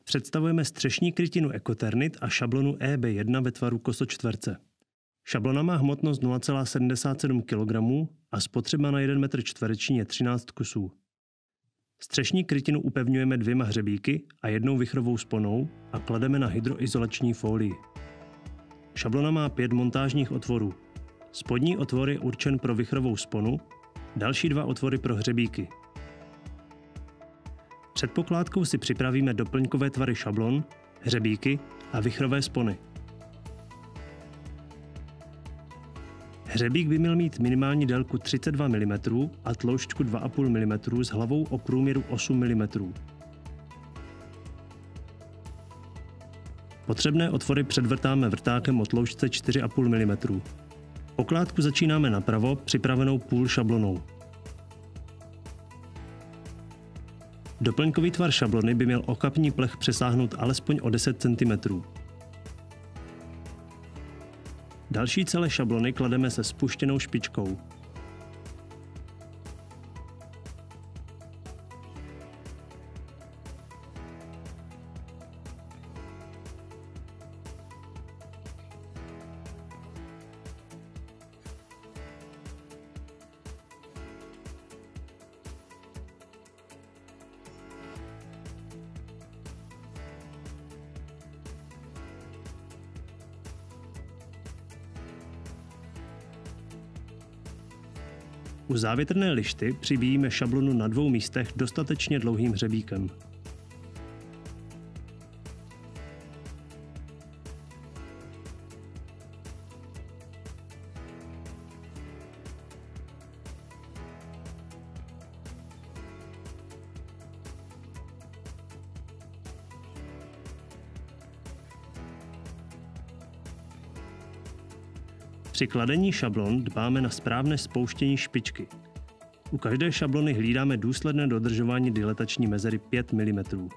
Představujeme střešní krytinu Ecoternit a šablonu EB1 ve tvaru kosočtverce. Šablona má hmotnost 0,77 kg a spotřeba na 1 metr čtvereční je 13 kusů. Střešní krytinu upevňujeme 2 hřebíky a 1 vichrovou sponou a klademe na hydroizolační fólii. Šablona má 5 montážních otvorů. Spodní otvor je určen pro vichrovou sponu, další 2 otvory pro hřebíky. Před pokládkou si připravíme doplňkové tvary šablon, hřebíky a vichrové spony. Hřebík by měl mít minimální délku 32 mm a tloušťku 2,5 mm s hlavou o průměru 8 mm. Potřebné otvory předvrtáme vrtákem o tloušťce 4,5 mm. Pokládku začínáme napravo připravenou půl šablonou. Doplňkový tvar šablony by měl okapní plech přesáhnout alespoň o 10 cm. Další celé šablony klademe se spuštěnou špičkou. U závětrné lišty přibíjíme šablonu na 2 místech dostatečně dlouhým hřebíkem. Při kladení šablon dbáme na správné spouštění špičky. U každé šablony hlídáme důsledné dodržování dilatační mezery 5 mm.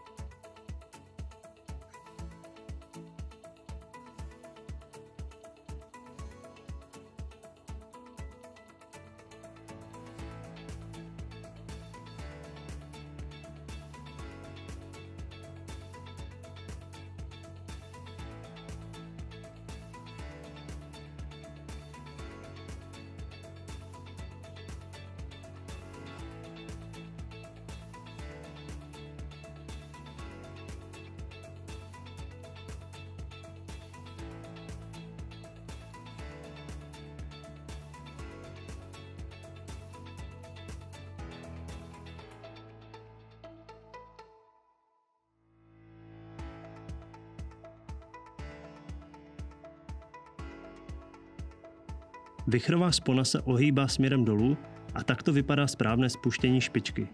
Vichrová spona se ohýbá směrem dolů a takto vypadá správné spuštění špičky.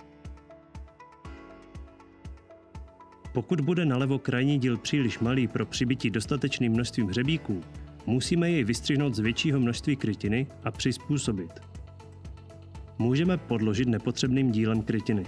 Pokud bude nalevo krajní díl příliš malý pro přibití dostatečným množstvím hřebíků, musíme jej vystřihnout z většího množství krytiny a přizpůsobit. Můžeme podložit nepotřebným dílem krytiny.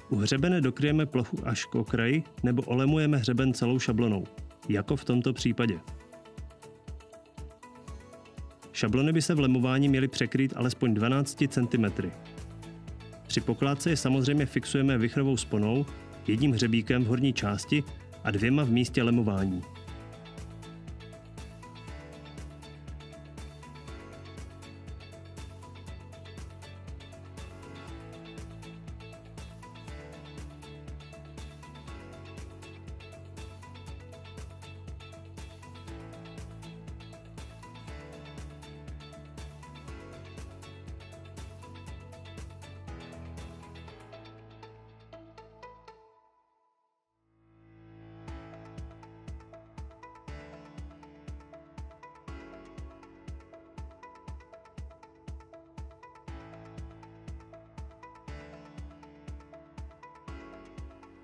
U hřebene dokryjeme plochu až k okraji nebo olemujeme hřeben celou šablonou, jako v tomto případě. Šablony by se v lemování měly překrýt alespoň 12 cm. Při pokládce je samozřejmě fixujeme vichrovou sponou, jedním hřebíkem v horní části a 2 v místě lemování.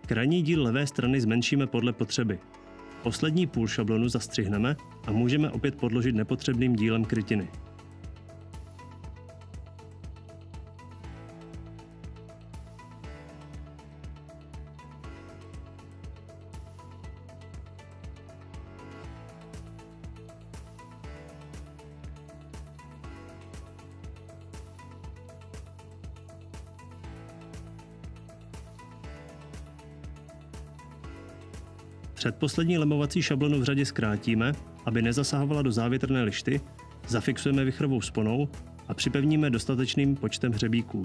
Krajní díl levé strany zmenšíme podle potřeby. Poslední půl šablonu zastřihneme a můžeme opět podložit nepotřebným dílem krytiny. Předposlední lemovací šablonu v řadě zkrátíme, aby nezasahovala do závětrné lišty, zafixujeme vichrovou sponou a připevníme dostatečným počtem hřebíků.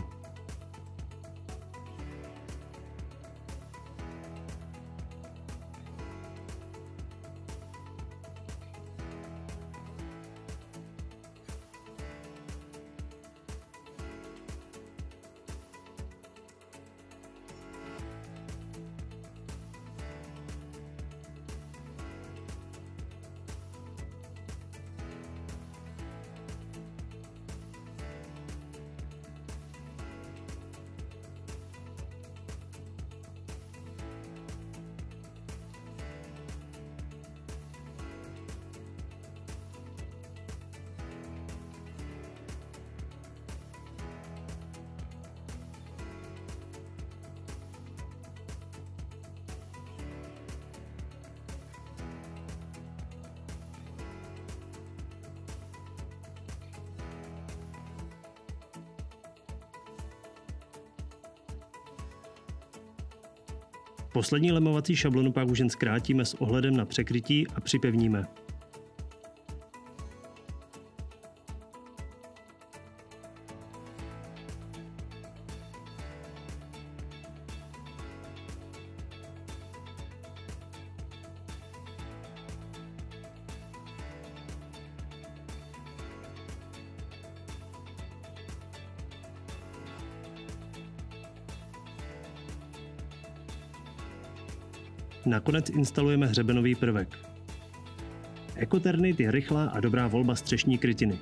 Poslední lemovací šablonu pak už jen zkrátíme s ohledem na překrytí a připevníme. Nakonec instalujeme hřebenový prvek. Ecoternit je rychlá a dobrá volba střešní krytiny.